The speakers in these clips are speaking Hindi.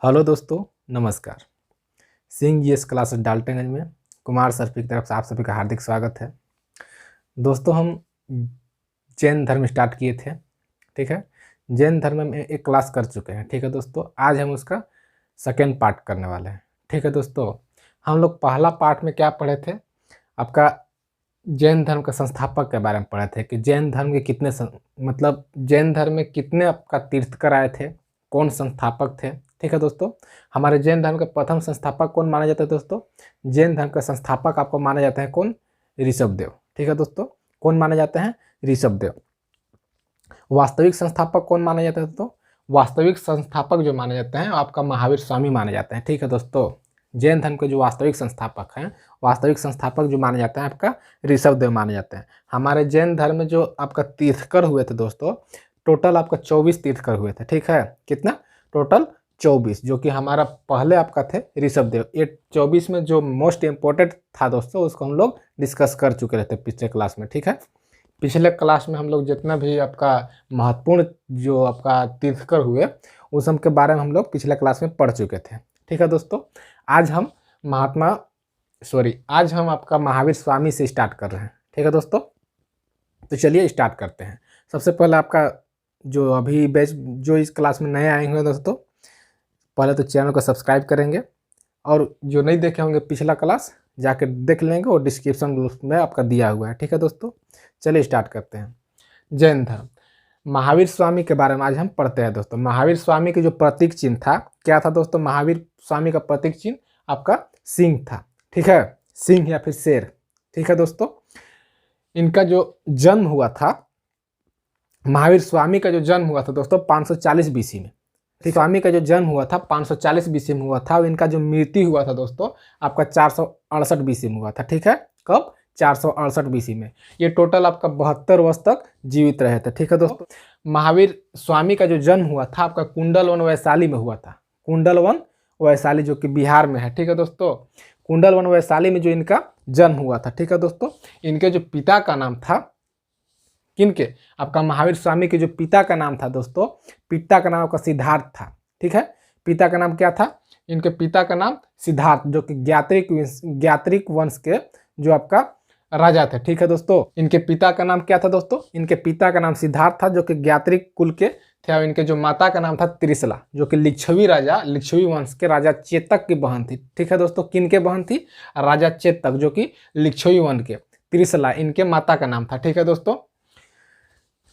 हेलो दोस्तों, नमस्कार। सिंह जीएस क्लासेस डाल्टनगंज में कुमार सर की तरफ से आप सभी का हार्दिक स्वागत है। दोस्तों, हम जैन धर्म स्टार्ट किए थे, ठीक है। जैन धर्म में एक क्लास कर चुके हैं, ठीक है दोस्तों। आज हम उसका सेकेंड पार्ट करने वाले हैं, ठीक है दोस्तों। हम लोग पहला पार्ट में क्या पढ़े थे, आपका जैन धर्म के संस्थापक के बारे में पढ़े थे कि जैन धर्म के कितने मतलब जैन धर्म में कितने आपका तीर्थकर आए थे, कौन संस्थापक थे, ठीक है दोस्तों। हमारे जैन धर्म के प्रथम संस्थापक कौन माना जाता है दोस्तों? जैन धर्म का संस्थापक आपको माना जाता है कौन? ऋषभदेव, ठीक है दोस्तों। कौन माने जाते हैं? ऋषभदेव। वास्तविक संस्थापक कौन माना जाता है दोस्तों? वास्तविक संस्थापक जो माने जाते हैं आपका महावीर स्वामी माने जाते हैं, ठीक है दोस्तों। जैन धर्म के जो वास्तविक संस्थापक हैं, वास्तविक संस्थापक जो माने जाते हैं आपका ऋषभदेव माने जाते हैं। हमारे जैन धर्म में जो आपका तीर्थकर हुए थे दोस्तों, टोटल आपका 24 तीर्थकर हुए थे, ठीक है। कितना? टोटल 24, जो कि हमारा पहले आपका थे ऋषभदेव। ये 24 में जो मोस्ट इंपॉर्टेंट था दोस्तों, उसको हम लोग डिस्कस कर चुके रहते पिछले क्लास में, ठीक है। पिछले क्लास में हम लोग जितना भी आपका महत्वपूर्ण जो आपका तीर्थकर हुए उस सब के बारे में हम लोग पिछले क्लास में पढ़ चुके थे, ठीक है दोस्तों। आज हम आज हम आपका महावीर स्वामी से स्टार्ट कर रहे हैं, ठीक है दोस्तों। तो चलिए स्टार्ट करते हैं। सबसे पहले आपका जो अभी बैच जो इस क्लास में नए आए हुए हैं दोस्तों, पहले तो चैनल को सब्सक्राइब करेंगे, और जो नहीं देखे होंगे पिछला क्लास जाकर देख लेंगे, और डिस्क्रिप्शन में आपका दिया हुआ है, ठीक है दोस्तों। चलिए स्टार्ट करते हैं। जैन धर्म, महावीर स्वामी के बारे में आज हम पढ़ते हैं दोस्तों। महावीर स्वामी के जो प्रतीक चिन्ह था, क्या था दोस्तों? महावीर स्वामी का प्रतीक चिन्ह आपका सिंह था, ठीक है। सिंह या फिर शेर, ठीक है दोस्तों। इनका जो जन्म हुआ था, महावीर स्वामी का जो जन्म हुआ था दोस्तों 540 बीसी में, ठीक। स्वामी का जो जन्म हुआ था 540 बीसी में हुआ था, और इनका जो मृत्यु हुआ था दोस्तों आपका 468 बीसी में हुआ था, ठीक है। कब? 468 बीसी में। ये टोटल आपका 72 वर्ष तक जीवित रहे थे, ठीक है दोस्तों। महावीर स्वामी का जो जन्म हुआ था आपका कुंडलवन वैशाली में हुआ था। कुंडलवन वैशाली जो कि बिहार में है, ठीक है दोस्तों। कुंडलवन वैशाली में जो इनका जन्म हुआ था, ठीक है दोस्तों। इनके जो पिता का नाम था, किनके? आपका महावीर स्वामी के जो पिता का नाम था दोस्तों, पिता का नाम आपका सिद्धार्थ था, ठीक है। पिता का नाम क्या था? इनके पिता का नाम सिद्धार्थ, जो कि ज्ञात्रिक वंश के जो आपका राजा थे, ठीक है दोस्तों। इनके पिता का नाम क्या था दोस्तों? इनके पिता का नाम सिद्धार्थ था, जो कि ज्ञात्रिक कुल के थे, और इनके जो माता का नाम था त्रिशला, जो कि लिच्छवी वंश के राजा चेतक की बहन थी, ठीक है दोस्तों। किन के बहन थी? राजा चेतक, जो कि लिच्छवी वंश के। त्रिशला इनके माता का नाम था, ठीक है दोस्तों।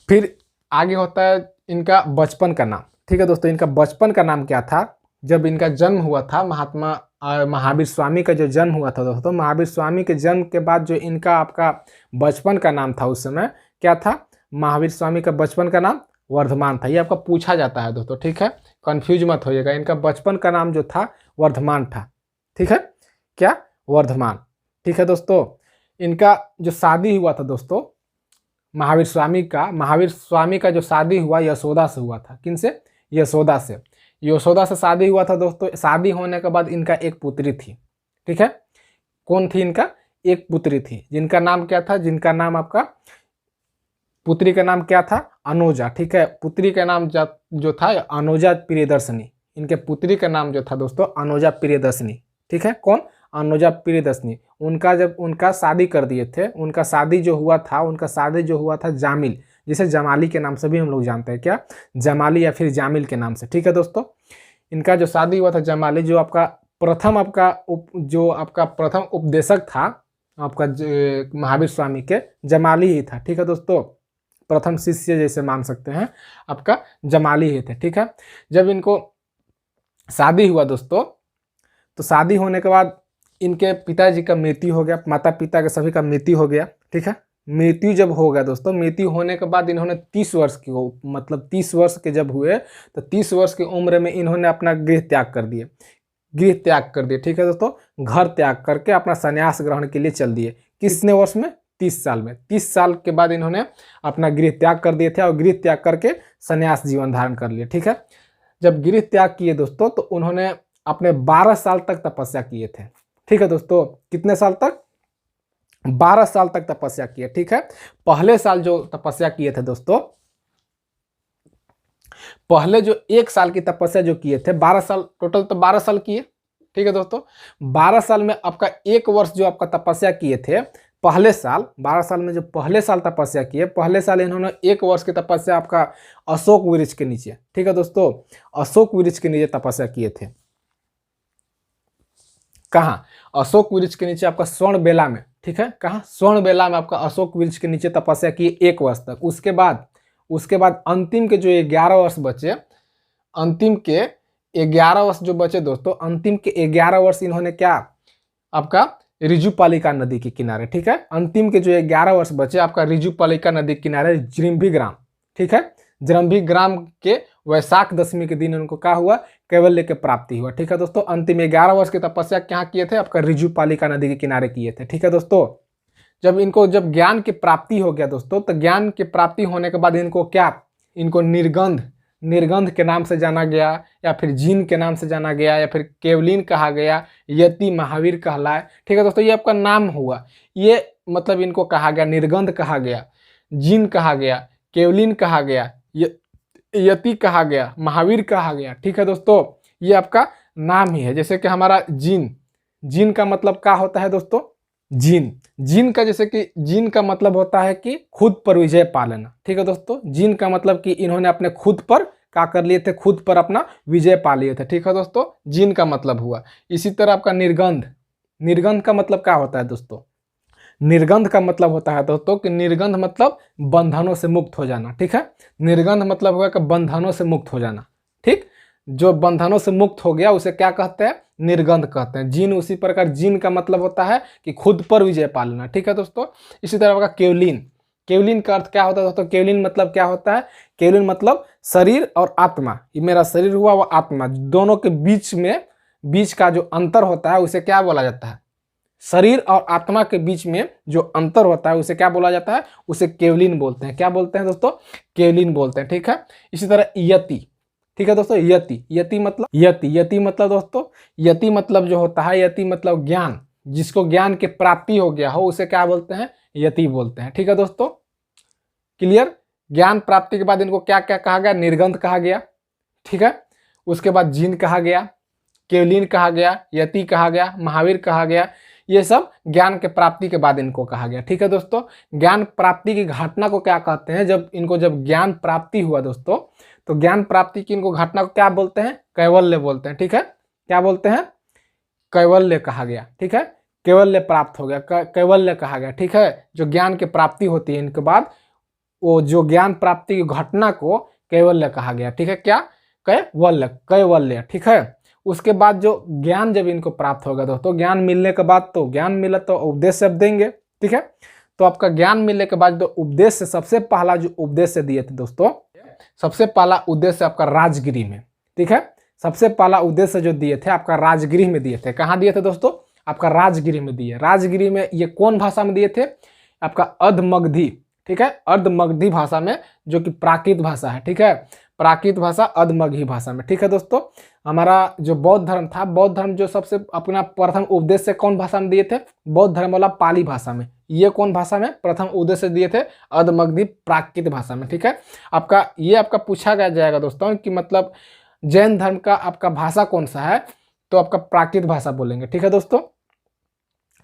फिर आगे होता है इनका बचपन का नाम, ठीक है दोस्तों। इनका बचपन का नाम क्या था? जब इनका जन्म हुआ था, महावीर स्वामी का जो जन्म हुआ था दोस्तों, महावीर स्वामी के जन्म के बाद जो इनका आपका बचपन का नाम था उस समय क्या था? महावीर स्वामी का बचपन का नाम वर्धमान था। ये आपका पूछा जाता है दोस्तों, ठीक है। कंफ्यूज मत होइएगा। इनका बचपन का नाम जो था वर्धमान था, ठीक है। क्या? वर्धमान, ठीक है दोस्तों। इनका जो शादी हुआ था दोस्तों महावीर स्वामी का जो शादी हुआ यशोदा से हुआ था। किन से? यशोदा से शादी हुआ था दोस्तों। शादी होने के बाद इनका एक पुत्री थी, ठीक है। कौन थी इनका? एक पुत्री थी, जिनका नाम क्या था? जिनका नाम आपका पुत्री का नाम क्या था? अनुजा, ठीक है। पुत्री का नाम जो था अनुजा प्रियदर्शनी। इनके पुत्री का नाम जो था दोस्तों अनुजा प्रियदर्शनी, ठीक है। कौन? अनुजा प्रियदर्शनी। जब उनका शादी कर दिए थे, उनका शादी जो हुआ था जामिल, जिसे जमाली के नाम से भी हम लोग जानते हैं। क्या? जमाली या फिर जामिल के नाम से, ठीक है दोस्तों। इनका जो शादी हुआ था जमाली, जो आपका प्रथम उपदेशक था आपका महावीर स्वामी के, जमाली ही था, ठीक है दोस्तों। प्रथम शिष्य जैसे मान सकते हैं, आपका जमाली ही थे, ठीक है। जब इनको शादी हुआ दोस्तों, तो शादी होने के बाद इनके पिताजी का मृत्यु हो गया, माता पिता के सभी का मृत्यु हो गया, ठीक है। मृत्यु जब हो गया दोस्तों, मृत्यु होने के बाद इन्होंने 30 वर्ष के जब हुए, तो 30 वर्ष की उम्र में इन्होंने अपना गृह त्याग कर दिए, ठीक है दोस्तों। घर त्याग करके अपना संन्यास ग्रहण के लिए चल दिए। कितने वर्ष में? 30 साल में। 30 साल के बाद इन्होंने अपना गृह त्याग कर दिए थे, और गृह त्याग करके संन्यास जीवन धारण कर लिया, ठीक है। जब गृह त्याग किए दोस्तों, तो उन्होंने अपने 12 साल तक तपस्या किए थे, ठीक है दोस्तों। कितने साल तक? 12 साल तक तपस्या किए, ठीक है। पहले साल जो तपस्या किए थे दोस्तों, पहले जो 1 साल की तपस्या जो किए थे, 12 साल टोटल, तो 12 साल किए। ठीक है दोस्तों, 12 साल में आपका 1 वर्ष जो आपका तपस्या किए थे पहले साल, 12 साल में जो पहले साल तपस्या किए, पहले साल इन्होंने 1 वर्ष की तपस्या आपका अशोक वृक्ष के नीचे, ठीक है दोस्तों, अशोक वृक्ष के नीचे तपस्या किए थे। कहाँ? अशोक वृक्ष के नीचे आपका स्वर्ण बेला में। ठीक है, कहाँ? स्वर्ण बेला में आपका अशोक वृक्ष के नीचे तपस्या की 1 वर्ष तक। उसके बाद अंतिम के जो 11 वर्ष बचे, अंतिम के 11 वर्ष जो बचे दोस्तों, अंतिम के 11 वर्ष इन्होंने क्या, आपका रिजुपालिका नदी के किनारे, ठीक है, अंतिम के जो 11 वर्ष बचे आपका रिजुपालिका नदी के किनारे जृंभिग्राम, ठीक है, जृंभिग्राम के वैशाख दशमी के दिन उनको क्या हुआ, कैवल्य की प्राप्ति हुआ। ठीक है दोस्तों, अंतिम 11 वर्ष की तपस्या क्या किए थे, आपका रिजुपालिका नदी के किनारे किए थे। ठीक है दोस्तों, जब ज्ञान की प्राप्ति हो गया दोस्तों, तो ज्ञान की प्राप्ति होने के बाद इनको क्या, इनको निर्गंध के नाम से जाना गया, या फिर जीन के नाम से जाना गया, या फिर केवलिन कहा गया, यति महावीर कहलाए। ठीक है दोस्तों, ये आपका नाम हुआ, ये मतलब इनको कहा गया, निर्गंध कहा गया, जीन कहा गया, केवलिन कहा गया, यति कहा गया, महावीर कहा गया। ठीक है दोस्तों, ये आपका नाम ही है। जैसे कि हमारा जीन का मतलब क्या होता है दोस्तों, जीन का, जैसे कि जीन का मतलब होता है कि खुद पर विजय पा लेना। ठीक है दोस्तों, जीन का मतलब कि इन्होंने अपने खुद पर क्या कर लिए थे, खुद पर अपना विजय पा लिए थे। ठीक है दोस्तों, जीन का मतलब हुआ। इसी तरह आपका निर्गंध का मतलब क्या होता है दोस्तों, निर्गंध का मतलब होता है दोस्तों कि निर्गंध मतलब बंधनों से मुक्त हो जाना। ठीक है, निर्गंध मतलब होगा कि बंधनों से मुक्त हो जाना। ठीक, जो बंधनों से मुक्त हो गया उसे क्या कहते हैं, निर्गंध कहते हैं। जीन उसी प्रकार, जीन का मतलब होता है कि खुद पर विजय पा लेना। ठीक है दोस्तों, इसी तरह का केवलिन का अर्थ क्या होता है दोस्तों, केवलिन मतलब क्या होता है, केवलिन मतलब शरीर और आत्मा, ये मेरा शरीर हुआ वो आत्मा, दोनों के बीच का जो अंतर होता है उसे क्या बोला जाता है, शरीर और आत्मा के बीच में जो अंतर होता है उसे क्या बोला जाता है, उसे केवलिन बोलते हैं। क्या बोलते हैं दोस्तों, केवलिन बोलते हैं। ठीक है, इसी तरह यति। ठीक है दोस्तों, यति मतलब दोस्तों, यति मतलब जो होता है, यति मतलब ज्ञान, जिसको ज्ञान की प्राप्ति हो गया हो उसे क्या बोलते हैं, यति बोलते हैं। ठीक है दोस्तों, क्लियर? ज्ञान प्राप्ति के बाद इनको क्या क्या कहा गया, निर्गंध कहा गया। ठीक है, उसके बाद जीन कहा गया, केवलिन कहा गया, यति कहा गया, महावीर कहा गया। ये सब ज्ञान के प्राप्ति के बाद इनको कहा गया। ठीक है दोस्तों, ज्ञान प्राप्ति की घटना को क्या कहते हैं, जब ज्ञान प्राप्ति हुआ दोस्तों, तो ज्ञान प्राप्ति की इनको घटना को क्या बोलते हैं, कैवल्य बोलते हैं। ठीक है, क्या बोलते हैं, कैवल्य कहा गया। ठीक है, कैवल्य प्राप्त हो गया, कैवल्य कहा गया। ठीक है, जो ज्ञान की प्राप्ति होती है इनके बाद, वो जो ज्ञान प्राप्ति की घटना को कैवल्य कहा गया। ठीक है, क्या, कैवल्य। ठीक है, उसके बाद जो ज्ञान जब इनको प्राप्त होगा दोस्तों, ज्ञान मिलने के बाद, तो ज्ञान मिला तो उपदेश शब्द देंगे। ठीक है, तो आपका ज्ञान मिलने के बाद तो उपदेश से सबसे पहला जो उपदेश दिए थे दोस्तों, सबसे पहला उद्देश्य आपका राजगिरी में। ठीक है, सबसे पहला उद्देश्य जो दिए थे आपका राजगिरी में दिए थे। कहाँ दिए थे दोस्तों, आपका राजगिरी में दिए। राजगिरी में ये कौन भाषा में दिए थे, आपका अर्धमगधी। ठीक है, अर्धमगधी भाषा में, जो कि प्राकृत भाषा है। ठीक है, प्राकृत भाषा अर्धमगधी भाषा में। ठीक है दोस्तों, हमारा जो बौद्ध धर्म था, बौद्ध धर्म जो सबसे अपना प्रथम उपदेश से कौन भाषा में दिए थे, बौद्ध धर्म वाला पाली भाषा में। ये कौन भाषा में प्रथम उद्देश्य दिए थे, अर्धमगधी प्राकृत भाषा में। ठीक है, आपका पूछा जाएगा दोस्तों कि मतलब जैन धर्म का आपका भाषा कौन सा है, तो आपका प्राकृत भाषा बोलेंगे। ठीक है दोस्तों,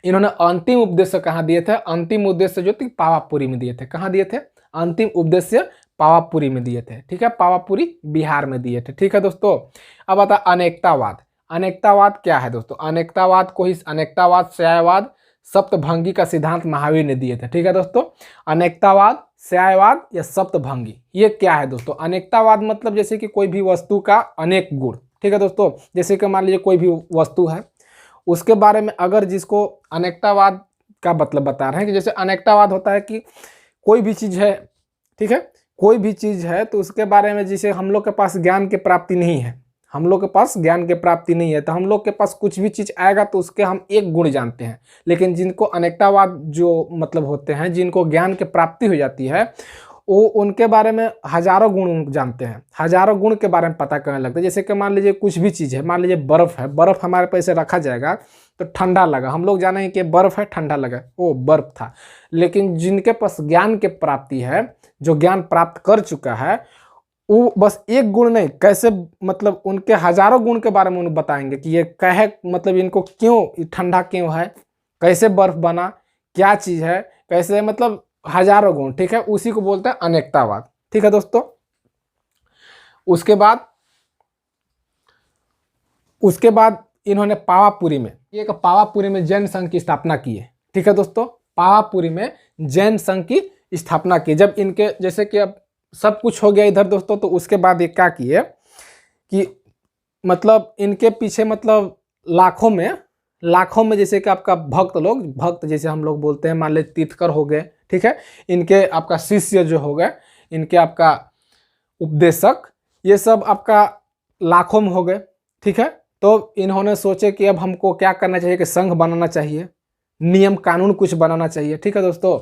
इन्होंने अंतिम उद्देश्य कहाँ दिए थे, अंतिम उद्देश्य जो थी पावापुरी में दिए थे। कहाँ दिए थे, अंतिम उद्देश्य पावापुरी में दिए थे। ठीक है, पावापुरी बिहार में दिए थे। ठीक है दोस्तों, अब आता अनेकतावाद। अनेकतावाद क्या है दोस्तों, अनेकतावाद श्यायवाद सप्तभंगी का सिद्धांत महावीर ने दिए थे। ठीक है दोस्तों, अनेकतावाद, श्यायवाद या सप्तभंगी, ये क्या है दोस्तों। अनेकतावाद मतलब जैसे कि कोई भी वस्तु का अनेक गुण। ठीक है दोस्तों, जैसे कि मान लीजिए कोई भी वस्तु है, उसके बारे में अगर जिसको अनेकतावाद का मतलब बता रहे हैं कि जैसे अनेकतावाद होता है कि कोई भी चीज़ है, ठीक है, कोई भी चीज़ है तो उसके बारे में जैसे हम लोग के पास ज्ञान की प्राप्ति नहीं है, हम लोग के पास ज्ञान की प्राप्ति नहीं है, तो हम लोग के पास कुछ भी चीज़ आएगा तो उसके हम एक गुण जानते हैं। लेकिन जिनको अनेकतावाद जो मतलब होते हैं, जिनको ज्ञान की प्राप्ति हो जाती है, वो उनके बारे में हजारों गुण जानते हैं, हजारों गुण के बारे में पता करने लगते हैं। जैसे कि मान लीजिए कुछ भी चीज़ है, मान लीजिए बर्फ़ है, बर्फ़ हमारे पैसे रखा जाएगा तो ठंडा लगा, हम लोग जानेंगे कि बर्फ़ है, ठंडा लगा, वो बर्फ़ था। लेकिन जिनके पास ज्ञान की प्राप्ति है, जो ज्ञान प्राप्त कर चुका है, वो बस एक गुण नहीं, कैसे मतलब उनके हजारों गुण के बारे में उन्हें बताएंगे कि ये कहे मतलब इनको क्यों ठंडा क्यों है, कैसे बर्फ बना, क्या चीज है, कैसे मतलब हजारों गुण। ठीक है, उसी को बोलते हैं अनेकतावाद। ठीक है दोस्तों, उसके बाद इन्होंने पावापुरी में जैन संघ की स्थापना की है। ठीक है दोस्तों, पावापुरी में जैन संघ की स्थापना की। जब इनके जैसे कि अब सब कुछ हो गया इधर दोस्तों, तो उसके बाद ये क्या किए कि मतलब इनके पीछे मतलब लाखों में जैसे कि आपका भक्त जैसे हम लोग बोलते हैं, मान लीजिए तीर्थकर हो गए। ठीक है, इनके आपका शिष्य जो हो गए, इनके आपका उपदेशक, ये सब आपका लाखों में हो गए। ठीक है, तो इन्होंने सोचे कि अब हमको क्या करना चाहिए कि संघ बनाना चाहिए, नियम कानून कुछ बनाना चाहिए। ठीक है दोस्तों,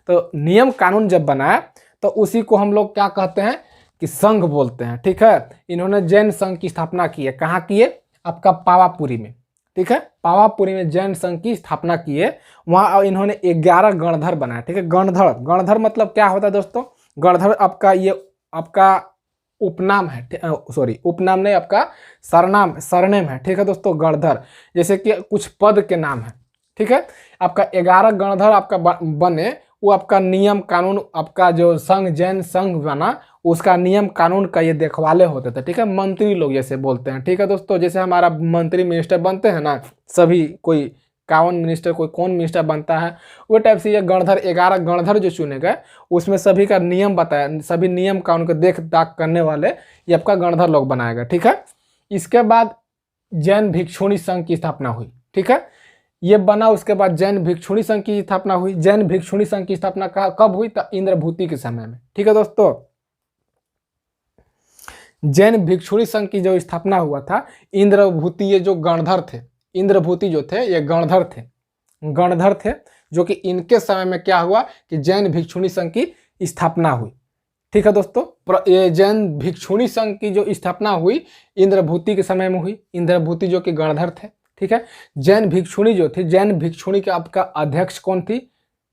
तो नियम कानून जब बनाया तो उसी को हम लोग क्या कहते हैं कि संघ बोलते हैं। ठीक है, इन्होंने जैन संघ की स्थापना की है। कहाँ की है? आपका पावापुरी में। ठीक है, पावापुरी में जैन संघ की स्थापना की है। वहाँ इन्होंने 11 गणधर बनाया। ठीक है, गणधर मतलब क्या होता है दोस्तों? गणधर आपका ये आपका उपनाम है, सॉरी उपनाम नहीं, आपका सरनेम है। ठीक है दोस्तों, गणधर जैसे कि कुछ पद के नाम है। ठीक है, आपका 11 गणधर आपका बने, वो आपका नियम कानून, आपका जो संघ जैन संघ बना, उसका नियम कानून का ये देखवाले होते थे। ठीक है, मंत्री लोग जैसे बोलते हैं। ठीक है दोस्तों, जैसे हमारा मंत्री मिनिस्टर बनते हैं ना, सभी कोई कावन मिनिस्टर, कोई कौन मिनिस्टर बनता है, वो टाइप से ये गणधर 11 गणधर जो चुने गए, उसमें सभी का नियम बताया, सभी नियम कानून को देख दाख करने वाले ये आपका गणधर लोग बनाया गया। ठीक है, इसके बाद जैन भिक्षुणी संघ की स्थापना हुई। ठीक है, ये बना, उसके बाद जैन भिक्षुणी संघ की स्थापना हुई। जैन भिक्षुणी संघ की स्थापना कब हुई? तो इंद्रभूति के समय में। ठीक है दोस्तों, जैन भिक्षुणी संघ की जो स्थापना हुआ था, इंद्रभूति, ये जो गणधर थे, इंद्रभूति जो थे ये गणधर थे, जो कि इनके समय में क्या हुआ कि जैन भिक्षुणी संघ की स्थापना हुई। ठीक है दोस्तों, ये जैन भिक्षुणी संघ की जो स्थापना हुई इंद्रभूति के समय में हुई। इंद्रभूति जो कि गणधर थे। ठीक है, जैन भिक्षुणी जो थी, जैन भिक्षुणी के आपका अध्यक्ष कौन थी?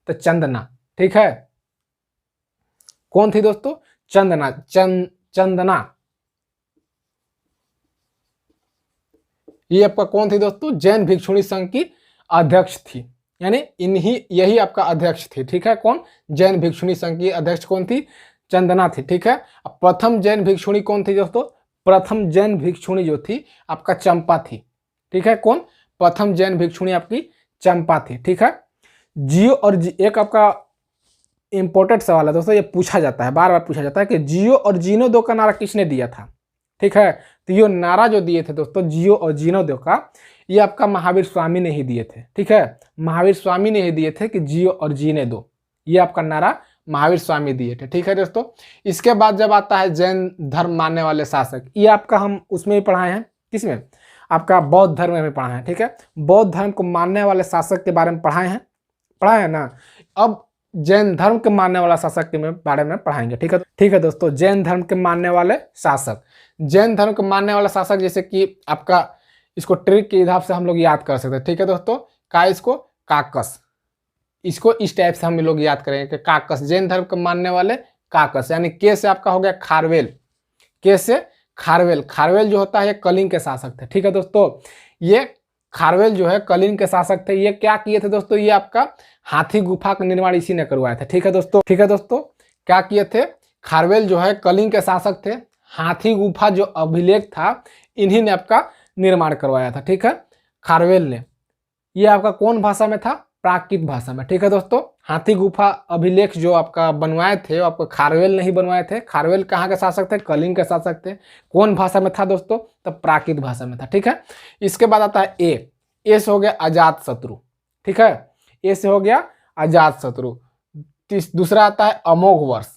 तो चंदना। ठीक है, कौन थी दोस्तों? चंदना ये आपका कौन थी दोस्तों? जैन भिक्षुणी संघ की अध्यक्ष थी, यानी यही आपका अध्यक्ष थी। ठीक है, कौन? जैन भिक्षुणी संघ की अध्यक्ष कौन थी? चंदना थी। ठीक है, अब प्रथम जैन भिक्षुणी कौन थी दोस्तों? प्रथम जैन भिक्षुणी जो थी आपका चंपा थी। ठीक है, कौन? प्रथम जैन भिक्षुणी आपकी चंपा थी। ठीक है, जियो और एक आपका इंपॉर्टेंट सवाल है दोस्तों, ये पूछा जाता है, बार बार पूछा जाता है कि जियो और जीनोदो का नारा किसने दिया था? ठीक है, तो ये नारा जो दिए थे दोस्तों, जियो और जीनोदो का, ये आपका महावीर स्वामी ने ही दिए थे। ठीक है, महावीर स्वामी ने ही दिए थे कि जियो और जीने दो, ये आपका नारा महावीर स्वामी दिए थे। ठीक है दोस्तों, इसके बाद जब आता है जैन धर्म मानने वाले शासक, ये आपका हम उसमें भी पढ़ाए हैं, किसमें? आपका बौद्ध धर्म में भी पढ़ाए हैं। ठीक है, बौद्ध धर्म को मानने वाले शासक के बारे में पढ़ाए हैं ना। अब जैन धर्म के मानने वाला शासक के बारे में पढ़ाएंगे। ठीक है दोस्तों, जैन धर्म के मानने वाले शासक, जैन धर्म के मानने वाला शासक जैसे कि आपका इसको ट्रिक के हिसाब से हम लोग याद कर सकते हैं। ठीक है दोस्तों, इसको काकस, इसको इस टाइप से हम लोग याद करेंगे कि काकस, जैन धर्म के मानने वाले काकस, यानी के से आपका हो गया खारवेल, के से खारवेल। खारवेल जो होता है ये कलिंग के शासक थे। ठीक है दोस्तों, ये खारवेल जो है कलिंग के शासक थे। ये क्या किए थे दोस्तों? ये आपका हाथी गुफा का निर्माण इसी ने करवाया था। ठीक है दोस्तों, क्या किए थे? खारवेल जो है कलिंग के शासक थे, हाथी गुफा जो अभिलेख था इन्हीं ने आपका निर्माण करवाया था। ठीक है, खारवेल ने। ये आपका कौन भाषा में था? प्राकृत भाषा में। ठीक है दोस्तों, हाथी गुफा अभिलेख जो आपका बनवाए थे, आपको खारवेल नहीं बनवाए थे। खारवेल कहाँ के शासक थे? कलिंग के शासक थे। कौन भाषा में था दोस्तों? तब प्राकृत भाषा में था। ठीक है, इसके बाद आता है ए से हो गया अजात शत्रु। ठीक है, ए से हो गया अजात शत्रु। दूसरा आता है अमोघ वर्ष।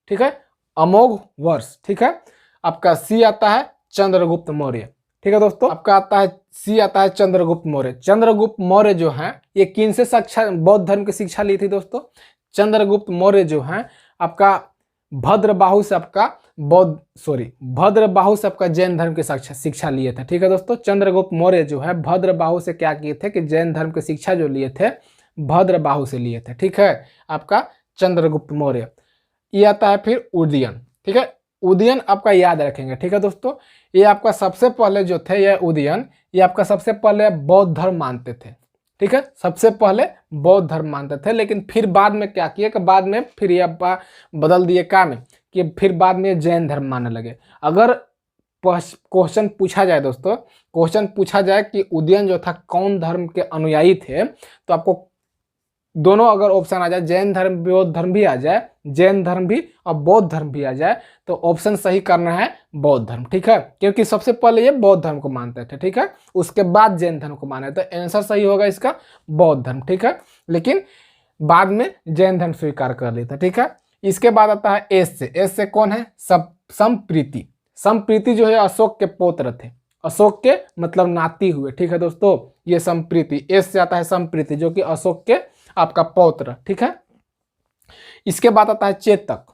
ठीक है, अमोघ वर्ष। ठीक है, आपका सी आता है चंद्रगुप्त मौर्य। ठीक है दोस्तों, आपका आता है सी आता है चंद्रगुप्त मौर्य। चंद्रगुप्त मौर्य जो है ये किन से शिक्षा, बौद्ध धर्म की शिक्षा ली थी दोस्तों? चंद्रगुप्त मौर्य जो है आपका भद्रबाहु से आपका भद्रबाहु से आपका जैन धर्म की शिक्षा लिए थे। ठीक है दोस्तों, चंद्रगुप्त मौर्य जो है भद्रबाहु से क्या किए थे कि जैन धर्म की शिक्षा जो लिए थे भद्रबाहु से लिए थे। ठीक है, आपका चंद्रगुप्त मौर्य। ये आता है फिर उदयन। ठीक है, उदयन आपका याद रखेंगे, ठीक है दोस्तों। ये आपका सबसे पहले जो थे ये उदयन, ये आपका सबसे पहले बौद्ध धर्म मानते थे, ठीक है। सबसे पहले बौद्ध धर्म मानते थे, लेकिन फिर बाद में क्या किए कि बाद में फिर ये आपका बदल दिए क्या में कि फिर बाद में जैन धर्म मानने लगे। अगर क्वेश्चन पूछा जाए दोस्तों, क्वेश्चन पूछा जाए कि उदयन जो था कौन धर्म के अनुयायी थे, तो आपको दोनों अगर ऑप्शन आ जाए, जैन धर्म बौद्ध धर्म भी आ जाए, जैन धर्म भी और बौद्ध धर्म भी आ जाए, तो ऑप्शन सही करना है बौद्ध धर्म, ठीक है। क्योंकि सबसे पहले ये बौद्ध धर्म को मानते थे, ठीक है, उसके बाद जैन धर्म को माने, तो आंसर सही होगा इसका बौद्ध धर्म, ठीक है। लेकिन बाद में जैन धर्म स्वीकार कर लेता, ठीक है। इसके बाद आता है एस से। एस से कौन है? संप्रीति। संप्रीति जो है अशोक के पौत्र थे, अशोक के मतलब नाती हुए, ठीक है दोस्तों। ये संप्रीति, एस से आता है संप्रीति जो कि अशोक के आपका पौत्र, ठीक है। इसके बाद आता है चेतक,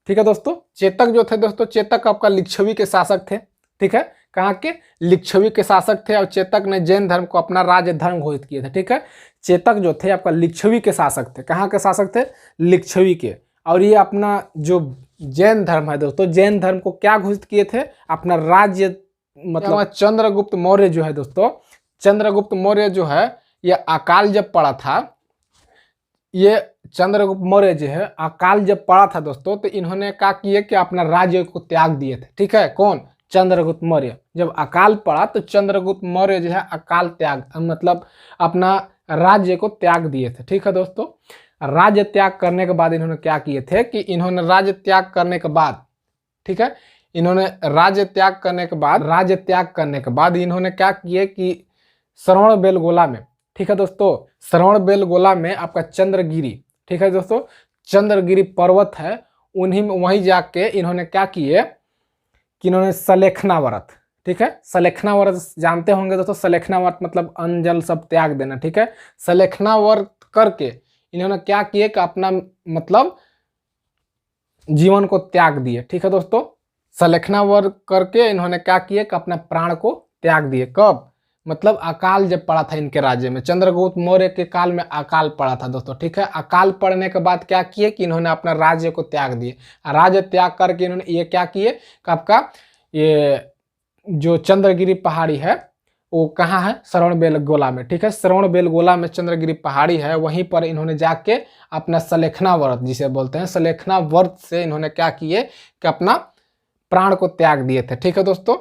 ठीक है दोस्तों। चेतक जो थे दोस्तों, चेतक आपका लिच्छवी के शासक थे, ठीक है। कहाँ के? लिच्छवी के शासक थे, और चेतक ने जैन धर्म को अपना राज्य धर्म घोषित किए थे, ठीक है। चेतक जो थे आपका लिच्छवी के शासक थे। कहाँ के शासक थे? लिच्छवी के। और ये अपना जो जैन धर्म है दोस्तों, जैन धर्म को क्या घोषित किए थे? अपना राज्य, मतलब चंद्रगुप्त मौर्य जो है दोस्तों, चंद्रगुप्त मौर्य जो है, ये अकाल जब पड़ा था, ये चंद्रगुप्त मौर्य जो है अकाल जब पड़ा था दोस्तों, तो इन्होंने क्या किए कि अपना राज्य को त्याग दिए थे, ठीक है। कौन? चंद्रगुप्त मौर्य। जब अकाल पड़ा तो चंद्रगुप्त मौर्य जो है अकाल त्याग, मतलब अपना राज्य को त्याग दिए थे, ठीक है दोस्तों। राज्य त्याग करने के बाद इन्होंने क्या किए थे कि इन्होंने राज्य त्याग करने के बाद, ठीक है, इन्होंने राज्य त्याग करने के बाद इन्होंने क्या किए कि श्रवणबेलगोला में, ठीक है दोस्तों, श्रवणबेलगोला में आपका चंद्रगिरी, ठीक है दोस्तों, चंद्रगिरी पर्वत है, उन्हीं में वहीं जाके इन्होंने क्या किए कि इन्होंने सलेखना व्रत, ठीक है। सलेखना व्रत जानते होंगे दोस्तों, सलेखना व्रत मतलब अन्न जल सब त्याग देना, ठीक है। सलेखना व्रत करके इन्होंने क्या किए कि अपना मतलब जीवन को त्याग दिए, ठीक है दोस्तों। सलेखना व्रत करके इन्होंने क्या किए कि अपना प्राण को त्याग दिए। कब? मतलब अकाल जब पड़ा था इनके राज्य में, चंद्रगुप्त मौर्य के काल में अकाल पड़ा था दोस्तों, ठीक है। अकाल पड़ने के बाद क्या किए कि इन्होंने अपना राज्य को त्याग दिए। राज्य त्याग करके इन्होंने ये क्या किए कि आपका ये जो चंद्रगिरी पहाड़ी है वो कहाँ है? श्रवणबेलगोला में, ठीक है। श्रवणबेलगोला में चंद्रगिरी पहाड़ी है, वहीं पर इन्होंने जाके अपना सलेखना व्रत जिसे बोलते हैं, सलेखना व्रत से इन्होंने क्या किए कि अपना प्राण को त्याग दिए थे, ठीक है दोस्तों।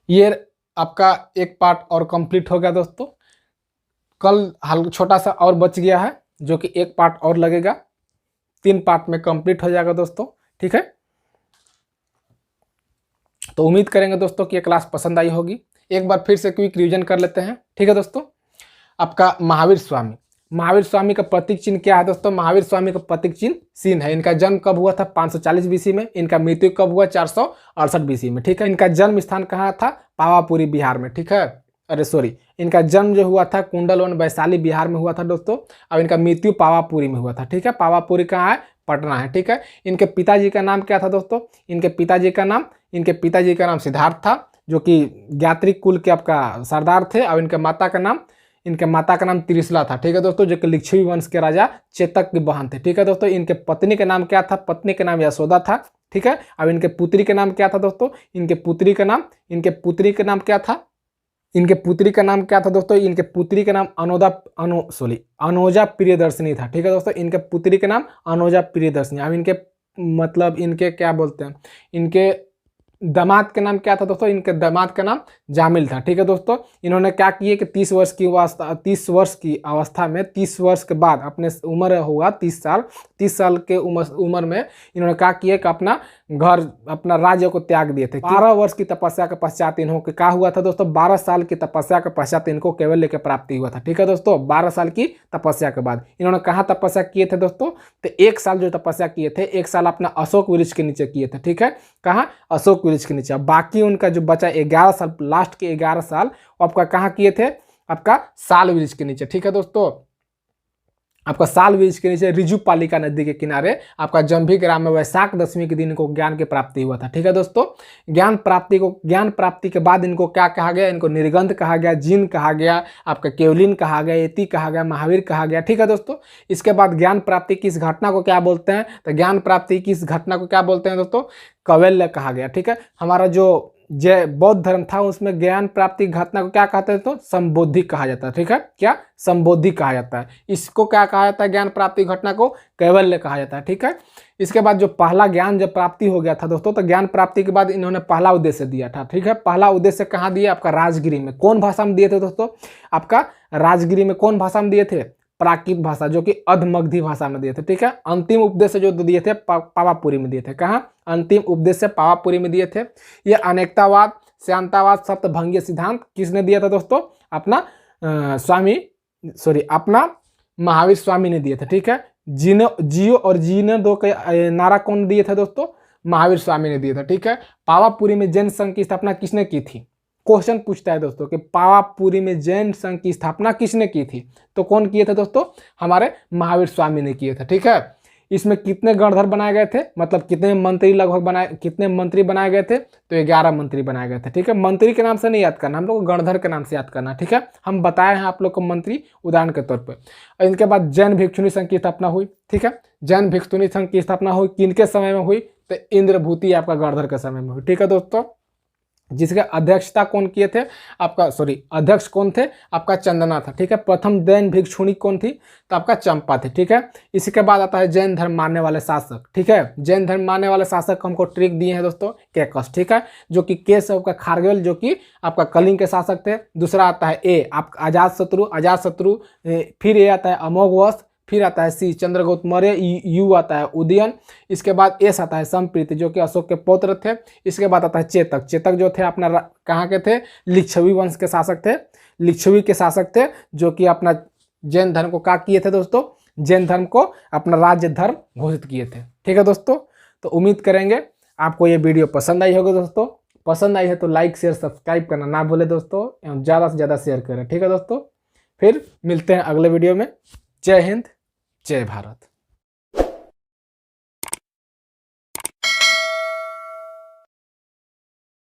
ये आपका एक पार्ट और कंप्लीट हो गया दोस्तों। कल छोटा सा और बच गया है जो कि एक पार्ट और लगेगा, 3 पार्ट में कंप्लीट हो जाएगा दोस्तों, ठीक है। तो उम्मीद करेंगे दोस्तों कि ये क्लास पसंद आई होगी। एक बार फिर से क्विक रिवीजन कर लेते हैं, ठीक है दोस्तों। आपका महावीर स्वामी, महावीर स्वामी का प्रतीक चिन्ह क्या है दोस्तों? महावीर स्वामी का प्रतीक चिन्ह सिंह है। इनका जन्म कब हुआ था? 540 बीसी में। इनका मृत्यु कब हुआ? 468 बीसी में, ठीक है। इनका जन्म स्थान कहाँ था? पावापुरी बिहार में, ठीक है। अरे सॉरी, इनका जन्म जो हुआ था कुंडलवन वैशाली बिहार में हुआ था दोस्तों, और इनका मृत्यु पावापुरी में हुआ था, ठीक है। पावापुरी कहाँ है? पटना है, ठीक है। इनके पिताजी का नाम क्या था दोस्तों? इनके पिताजी का नाम सिद्धार्थ था, जो कि ज्ञात्री कुल के आपका सरदार थे, और इनके माता का नाम त्रिशला था, ठीक है दोस्तों, जो कि लिच्छवी वंश के राजा चेतक की बहन थे, ठीक है दोस्तों। इनके पत्नी का नाम क्या था? पत्नी का नाम यशोदा था, ठीक है। अब इनके पुत्री का नाम क्या था दोस्तों? इनके पुत्री का नाम क्या था? इनके पुत्री का नाम क्या था दोस्तों? इनके पुत्री का नाम अनोजा प्रियदर्शनी था, ठीक है दोस्तों। इनके पुत्री का नाम अनोजा प्रियदर्शनी। अब इनके मतलब इनके क्या बोलते हैं, इनके दामाद का नाम क्या था दोस्तों? इनके दामाद का नाम जामिल था, ठीक है दोस्तों। इन्होंने क्या किए कि 30 वर्ष की अवस्था में 30 वर्ष के बाद अपने उम्र हुआ 30 साल के उम्र में इन्होंने क्या किए कि अपना घर, अपना राज्य को त्याग दिए थे। 12 वर्ष की तपस्या के पश्चात इन्हों क्या हुआ था दोस्तों? 12 साल की तपस्या के पश्चात इनको कैवल्य की प्राप्ति हुआ था, ठीक है दोस्तों। 12 साल की तपस्या के बाद इन्होंने कहाँ तपस्या किए थे दोस्तों? तो 1 साल जो तपस्या किए थे, 1 साल अपना अशोक वृक्ष के नीचे किए थे, ठीक है। कहाँ? अशोक वृक्ष के नीचे। बाकी उनका जो बचा 11 साल, लास्ट के 11 साल आपका कहाँ किए थे? आपका साल वृक्ष के नीचे, ठीक है दोस्तों। आपका साल बीज के नीचे रिजुपालिका नदी के किनारे आपका जंभी ग्राम में वैशाख दशमी के दिन इनको ज्ञान की प्राप्ति हुआ था। ठीक है दोस्तों, ज्ञान प्राप्ति के बाद इनको क्या कहा गया, इनको निर्गंध कहा गया, जिन कहा गया, आपका केवलिन कहा गया, एति कहा गया, महावीर कहा गया। ठीक है दोस्तों, इसके बाद ज्ञान प्राप्ति की इस घटना को क्या बोलते हैं, तो ज्ञान प्राप्ति की इस घटना को क्या बोलते हैं दोस्तों, कैवल्य कहा गया। ठीक है, हमारा जो जय बौद्ध धर्म था उसमें ज्ञान प्राप्ति घटना को क्या कहते हैं, तो संबोधि कहा जाता है। ठीक है, क्या संबोधि कहा जाता है। इसको क्या कहा जाता है, ज्ञान प्राप्ति घटना को कैवल्य कहा जाता है। ठीक है, इसके बाद जो पहला ज्ञान जब प्राप्ति हो गया था दोस्तों, तो ज्ञान प्राप्ति के बाद इन्होंने पहला उद्देश्य दिया था। ठीक है, पहला उद्देश्य कहाँ दिया, आपका राजगिरी में। कौन भाषा में दिए थे दोस्तों, आपका राजगिरी में कौन भाषा में दिए थे, प्राकृत भाषा, जो कि अधमगधी भाषा में दिए थे। ठीक है, अंतिम उपदेश जो दिए थे पावापुरी में दिए थे। कहाँ, अंतिम उपदेश पावापुरी में दिए थे। ये अनेकतावाद, शांतावाद, सप्तभंगीय सिद्धांत किसने दिया था दोस्तों, अपना अपना महावीर स्वामी ने दिए थे। ठीक है, जियो और जीने दो के नारा कौन दिए थे दोस्तों, महावीर स्वामी ने दिए थे। ठीक है, पावापुरी में जैन संघ की स्थापना किसने की थी, क्वेश्चन पूछता है दोस्तों कि पावापुरी में जैन संघ की स्थापना किसने की थी, तो कौन किए थे दोस्तों, हमारे महावीर स्वामी ने किए थे। ठीक है, इसमें कितने गणधर बनाए गए थे, मतलब कितने मंत्री लगभग कितने मंत्री बनाए गए थे, तो 11 मंत्री बनाए गए थे। ठीक है, मंत्री के नाम से नहीं याद करना, हम लोग को गणधर के नाम से याद करना। ठीक है, हम बताए हैं आप लोग को मंत्री उदाहरण के तौर पर। इनके बाद जैन भिक्षुणी संघ की स्थापना हुई। ठीक है, जैन भिक्षुणी संघ की स्थापना हुई किनके समय में हुई, तो इंद्रभूति आपका गणधर के समय में हुई। ठीक है दोस्तों, जिसका अध्यक्षता कौन किए थे, आपका अध्यक्ष कौन थे, आपका चंदना था। ठीक है, प्रथम जैन भिक्षुणी कौन थी, तो आपका चंपा थे। ठीक है, इसके बाद आता है जैन धर्म मानने वाले शासक। ठीक है, जैन धर्म मानने वाले शासक हमको ट्रिक दिए हैं दोस्तों, केकस। ठीक है, जो कि केशव का खारवेल, जो कि आपका कलिंग के शासक थे। दूसरा आता है ए आप अजातशत्रु, फिर ए आता है अमोघवश, फिर आता है सी चंद्रगुप्त मौर्य, यू आता है उदयन, इसके बाद एस आता है संप्रीति जो कि अशोक के पौत्र थे। इसके बाद आता है चेतक जो थे अपना कहाँ के थे, लिच्छवी वंश के शासक थे, लिच्छवी के शासक थे, जो कि अपना जैन धर्म को क्या किए थे दोस्तों, जैन धर्म को अपना राज्य धर्म घोषित किए थे। ठीक है दोस्तों, तो उम्मीद करेंगे आपको ये वीडियो पसंद आई होगी दोस्तों। पसंद आई है तो लाइक शेयर सब्सक्राइब करना ना भूले दोस्तों, एवं ज़्यादा से ज़्यादा शेयर करें। ठीक है दोस्तों, फिर मिलते हैं अगले वीडियो में। जय हिंद, जय भारत।